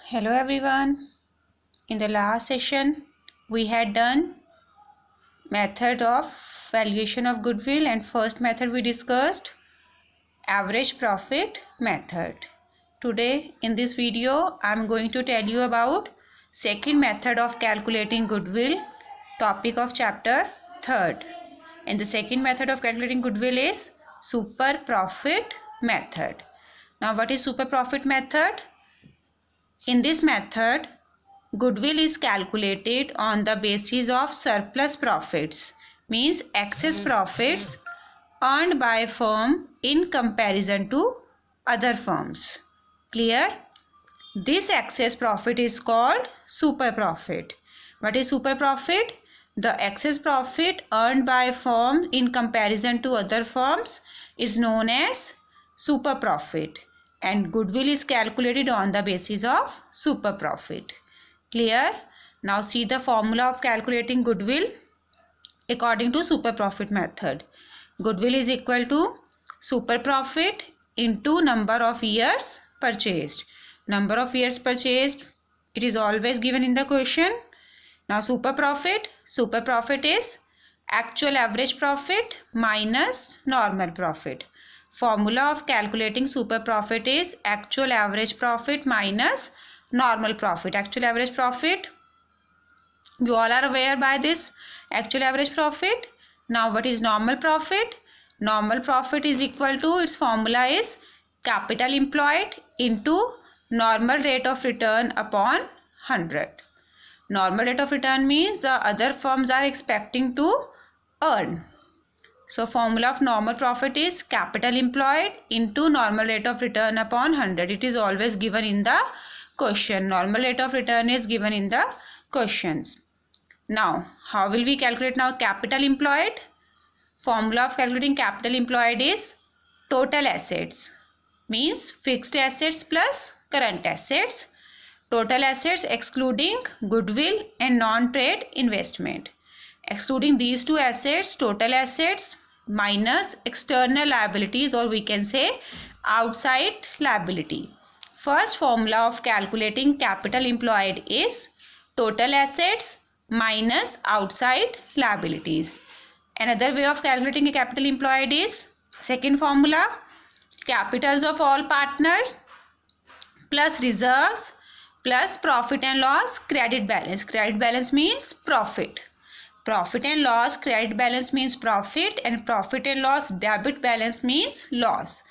Hello everyone. In the last session we had done method of valuation of goodwill, and first method we discussed average profit method. Today in this video I am going to tell you about second method of calculating goodwill, topic of chapter 3rd. And the second method of calculating goodwill is super profit method. Now what is super profit method? In this method, goodwill is calculated on the basis of surplus profits, means excess profits earned by a firm in comparison to other firms. Clear? This excess profit is called super profit. What is super profit? The excess profit earned by a firm in comparison to other firms is known as super profit, and goodwill is calculated on the basis of super profit. Clear? Now see the formula of calculating goodwill according to super profit method. Goodwill is equal to super profit into number of years purchased. Number of years purchased, it is always given in the question. Now super profit is actual average profit minus normal profit. Formula of calculating super profit is actual average profit minus normal profit. Actual average profit, you all are aware by this actual average profit. Now what is normal profit? Normal profit is equal to, its formula is capital employed into normal rate of return upon 100. Normal rate of return means the other firms are expecting to earn. So formula of normal profit is capital employed into normal rate of return upon 100. It is always given in the question. Normal rate of return is given in the questions. Now how will we calculate now capital employed? Formula of calculating capital employed is total assets, means fixed assets plus current assets. Total assets excluding goodwill and non-trade investment. Excluding these two assets, total assets minus external liabilities, or we can say outside liability. First formula of calculating capital employed is total assets minus outside liabilities. Another way of calculating a capital employed is second formula, capitals of all partners plus reserves plus profit and loss credit balance. Credit balance means profit. Profit and loss credit balance means profit, and profit and loss debit balance means loss.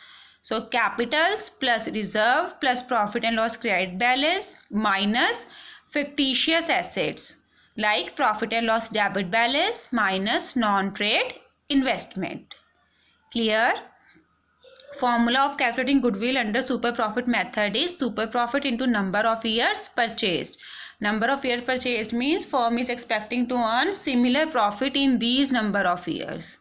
So capitals plus reserve plus profit and loss credit balance minus fictitious assets like profit and loss debit balance minus non-trade investment. Clear? Formula of calculating goodwill under super profit method is super profit into number of years purchased. Number of years purchased means firm is expecting to earn similar profit in these number of years.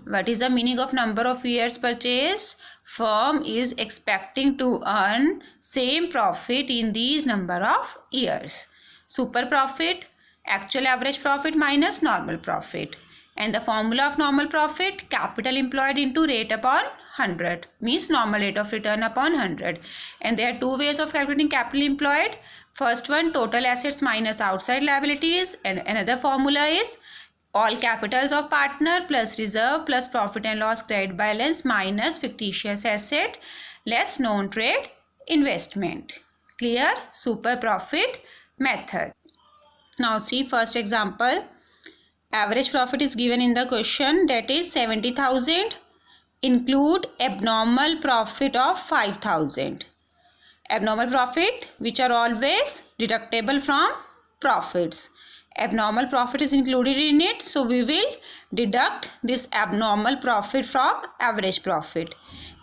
What is the meaning of number of years purchased? Firm is expecting to earn same profit in these number of years. Super profit, actual average profit minus normal profit. And the formula of normal profit, capital employed into rate upon 100, means normal rate of return upon 100. And there are two ways of calculating capital employed. First one, total assets minus outside liabilities, and another formula is all capitals of partner plus reserve plus profit and loss credit balance minus fictitious asset less non-trade investment. Clear? Super profit method. Now see first example. Average profit is given in the question, that is 70,000. Include abnormal profit of 5,000. Abnormal profit which are always deductible from profits. Abnormal profit is included in it, so we will deduct this abnormal profit from average profit.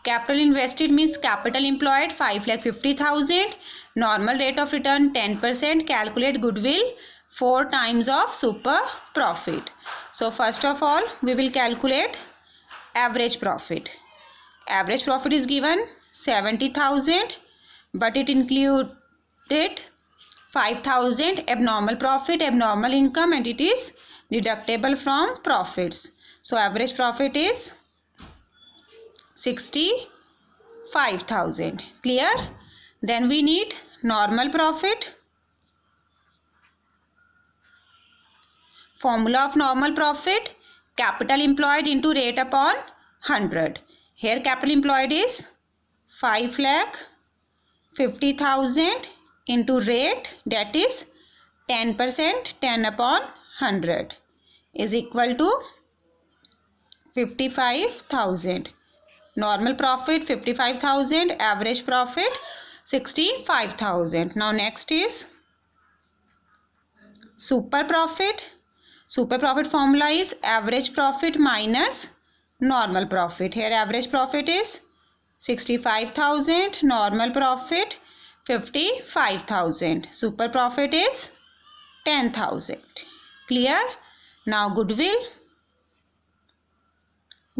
Capital invested means capital employed 5,50,000. Normal rate of return 10%. Calculate goodwill 4 times of super profit. So first of all we will calculate average profit. Average profit is given 70,000, but it included 5,000 abnormal profit, abnormal income, and it is deductible from profits. So average profit is 65,000. Clear? Then we need normal profit. Formula of normal profit, capital employed into rate upon 100. Here capital employed is 5,50,000 into rate, that is 10%, 10 upon 100 is equal to 55,000. Normal profit 55,000, average profit 65,000. Now next is super profit. Super profit formula is average profit minus normal profit. Here average profit is 65,000, normal profit 55,000. Super profit is 10,000. Clear? Now goodwill.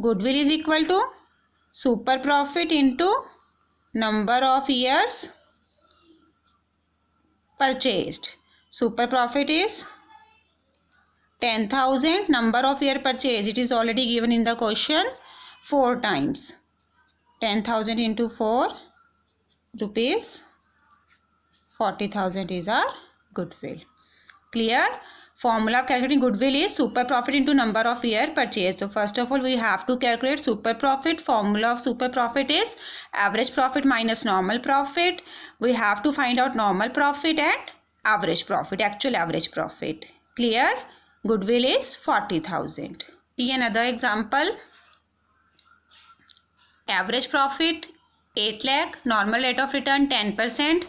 Goodwill is equal to super profit into number of years purchased. Super profit is 10,000, number of year purchase, it is already given in the question 4 times. 10,000 into 4 rupees, 40,000 is our goodwill. Clear? Formula of calculating goodwill is super profit into number of year purchase. So first of all we have to calculate super profit. Formula of super profit is average profit minus normal profit. We have to find out normal profit and average profit, actual average profit. Clear? Goodwill is 40,000. See another example. Average profit 8 lakh, normal rate of return 10%.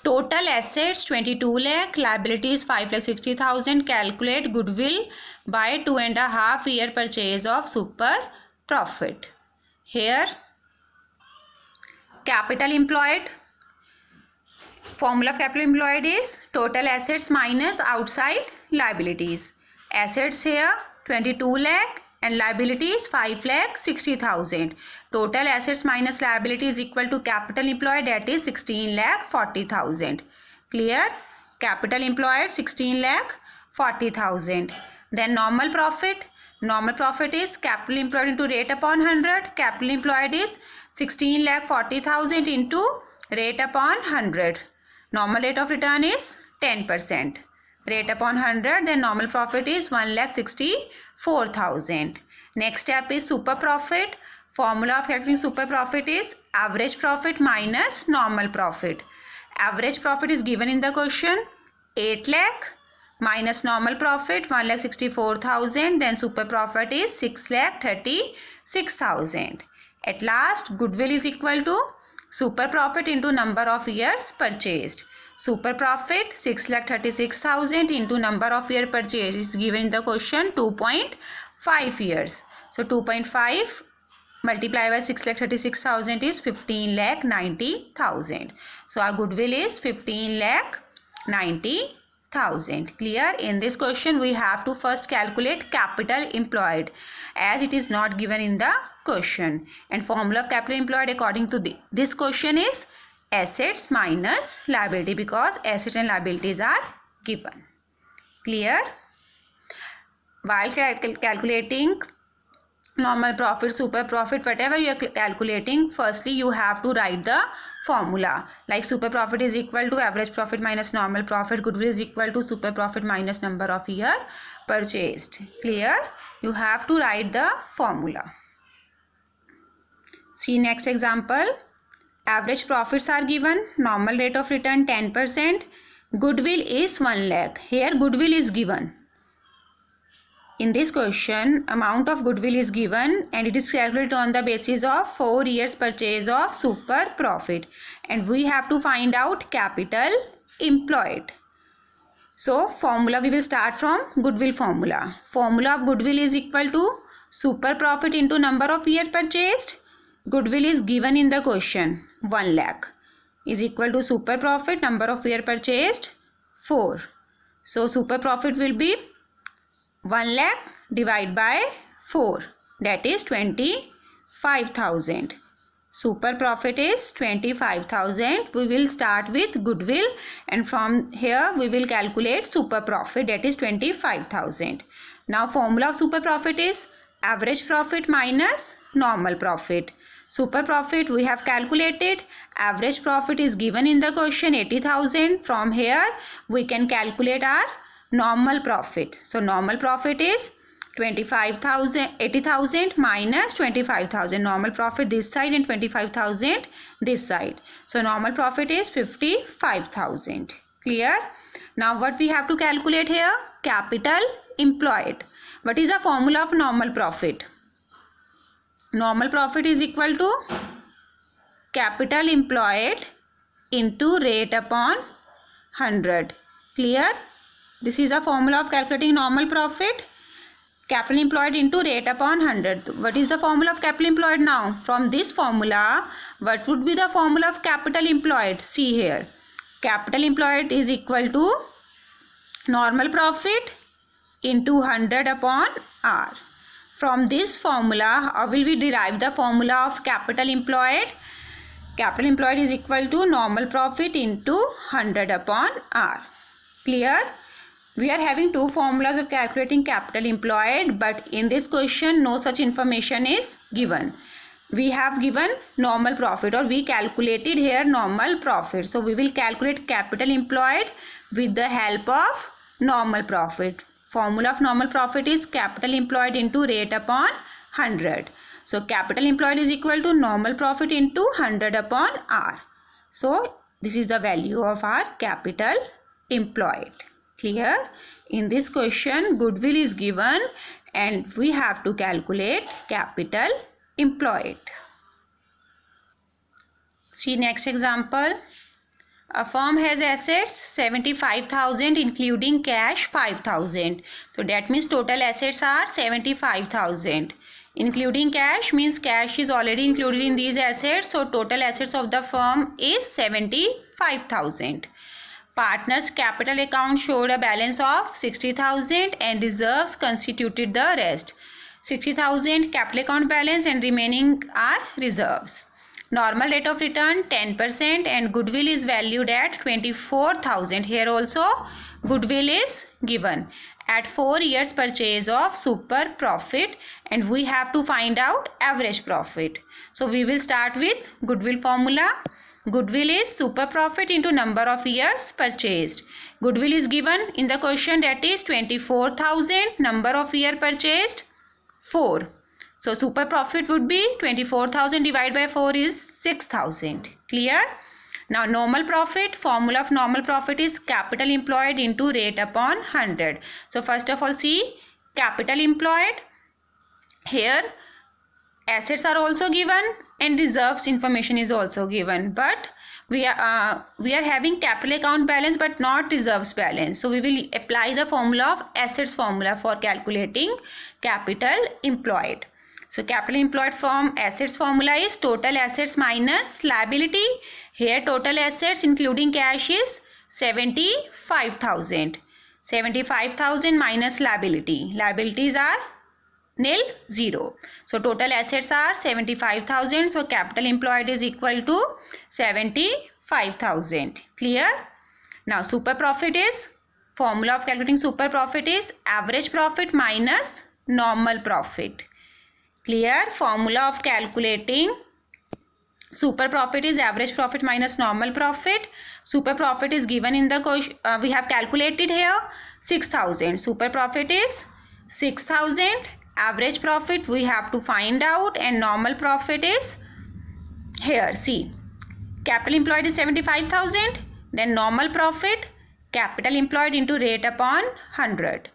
Total assets 22 lakh, liabilities 5,60,000. Calculate goodwill by 2.5 year purchase of super profit. Here capital employed. Formula of capital employed is total assets minus outside liabilities. Assets here 22 lakh and liabilities 5,60,000. Total assets minus liabilities equal to capital employed, that is 16,40,000. Clear? Capital employed 16,40,000. Then normal profit. Normal profit is capital employed into rate upon 100. Capital employed is 16,40,000 into rate upon 100. Normal rate of return is 10%. Rate upon 100, then normal profit is 1,64,000. Next step is super profit. Formula of calculating super profit is average profit minus normal profit. Average profit is given in the question 8 lakh minus normal profit 1,64,000. Then super profit is 6,36,000. At last goodwill is equal to super profit into number of years purchased. Super profit 6,36,000 into number of year purchase is given in the question 2.5 years. So 2.5 multiplied by 6,36,000 is 15,90,000. So our goodwill is 15,90,000. Clear? In this question we have to first calculate capital employed as it is not given in the question. And formula of capital employed according to this question is assets minus liability, because assets and liabilities are given. Clear? While calculating normal profit, super profit, whatever you are calculating, firstly you have to write the formula. Like super profit is equal to average profit minus normal profit. Goodwill is equal to super profit minus number of year purchased. Clear? You have to write the formula. See next example. Average profits are given. Normal rate of return 10%. Goodwill is 1 lakh. Here goodwill is given. In this question, amount of goodwill is given and it is calculated on the basis of 4 years purchase of super profit. And we have to find out capital employed. So formula we will start from goodwill formula. Formula of goodwill is equal to super profit into number of years purchased. Goodwill is given in the question 1 lakh is equal to super profit number of year purchased 4. So super profit will be 1 lakh divided by 4, that is 25,000. Super profit is 25,000. We will start with goodwill and from here we will calculate super profit, that is 25,000. Now formula of super profit is average profit minus normal profit. Super profit we have calculated. Average profit is given in the question 80,000. From here we can calculate our normal profit. So normal profit is 80,000 minus 25,000. Normal profit this side and 25,000 this side. So normal profit is 55,000. Clear? Now what we have to calculate here? Capital employed. What is the formula of normal profit? Normal profit is equal to capital employed into rate upon 100. Clear? This is the formula of calculating normal profit. Capital employed into rate upon 100. What is the formula of capital employed now? From this formula, what would be the formula of capital employed? See here. Capital employed is equal to normal profit into 100 upon R. From this formula, how will we derive the formula of capital employed? Capital employed is equal to normal profit into 100 upon R. Clear? We are having two formulas of calculating capital employed, but in this question no such information is given. We have given normal profit, or we calculated here normal profit. So we will calculate capital employed with the help of normal profit. Formula of normal profit is capital employed into rate upon 100. So capital employed is equal to normal profit into 100 upon R. So this is the value of our capital employed. Clear? In this question goodwill is given and we have to calculate capital employed. See next example. A firm has assets 75,000 including cash 5,000. So that means total assets are 75,000. Including cash means cash is already included in these assets. So total assets of the firm is 75,000. Partners' capital account showed a balance of 60,000 and reserves constituted the rest. 60,000 capital account balance and remaining are reserves. Normal rate of return 10% and goodwill is valued at 24,000. Here also goodwill is given at 4 years purchase of super profit and we have to find out average profit. So we will start with goodwill formula. Goodwill is super profit into number of years purchased. Goodwill is given in the question, that is 24,000. Number of year purchased 4. So super profit would be 24,000 divided by 4 is 6,000. Clear? Now normal profit, formula of normal profit is capital employed into rate upon 100. So first of all see capital employed. Here assets are also given and reserves information is also given, but we are having capital account balance but not reserves balance. So we will apply the formula of assets formula for calculating capital employed. So capital employed from assets formula is total assets minus liability. Here total assets including cash is 75,000. 75,000 minus liability. Liabilities are nil, 0. So total assets are 75,000. So capital employed is equal to 75,000. Clear? Now super profit is, formula of calculating super profit is average profit minus normal profit. Clear? Formula of calculating super profit is average profit minus normal profit. Super profit is given in the question. We have calculated here 6,000. Super profit is 6,000. Average profit we have to find out and normal profit is here. See, capital employed is 75,000. Then normal profit, capital employed into rate upon 100.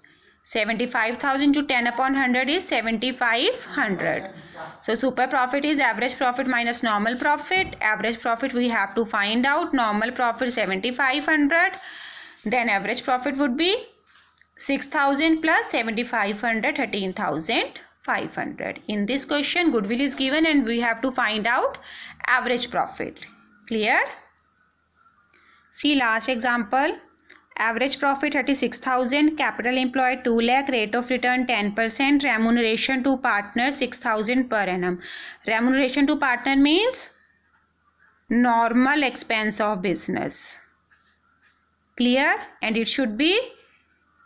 75,000 to 10 upon 100 is 7,500. So super profit is average profit minus normal profit. Average profit we have to find out. Normal profit 7,500. Then average profit would be 6,000 plus 7,500, 13,500. In this question goodwill is given and we have to find out average profit. Clear? See last example. Average profit 36,000, capital employed 2 lakh, rate of return 10%, remuneration to partner 6,000 per annum. Remuneration to partner means normal expense of business. Clear? And it should be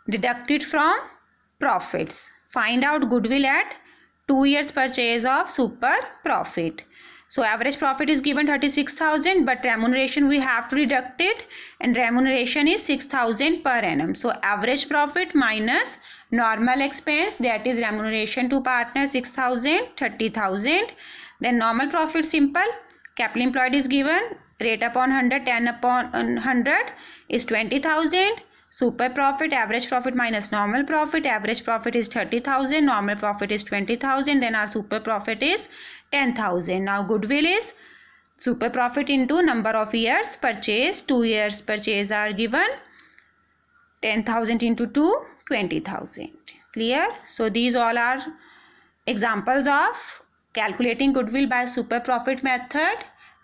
deducted from profits. Find out goodwill at 2 years purchase of super profit. So average profit is given 36,000, but remuneration we have to deduct it, and remuneration is 6,000 per annum. So average profit minus normal expense, that is remuneration to partner 6,000, 30,000. Then normal profit, simple, capital employed is given, rate upon 100, 10 upon 100 is 20,000. Super profit, average profit minus normal profit, average profit is 30,000, normal profit is 20,000, then our super profit is 10,000. Now goodwill is super profit into number of years purchased. 2 years purchase are given, 10,000 into 2, 20,000. Clear? So these all are examples of calculating goodwill by super profit method.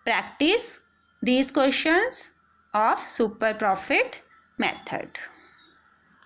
Practice these questions of super profit method.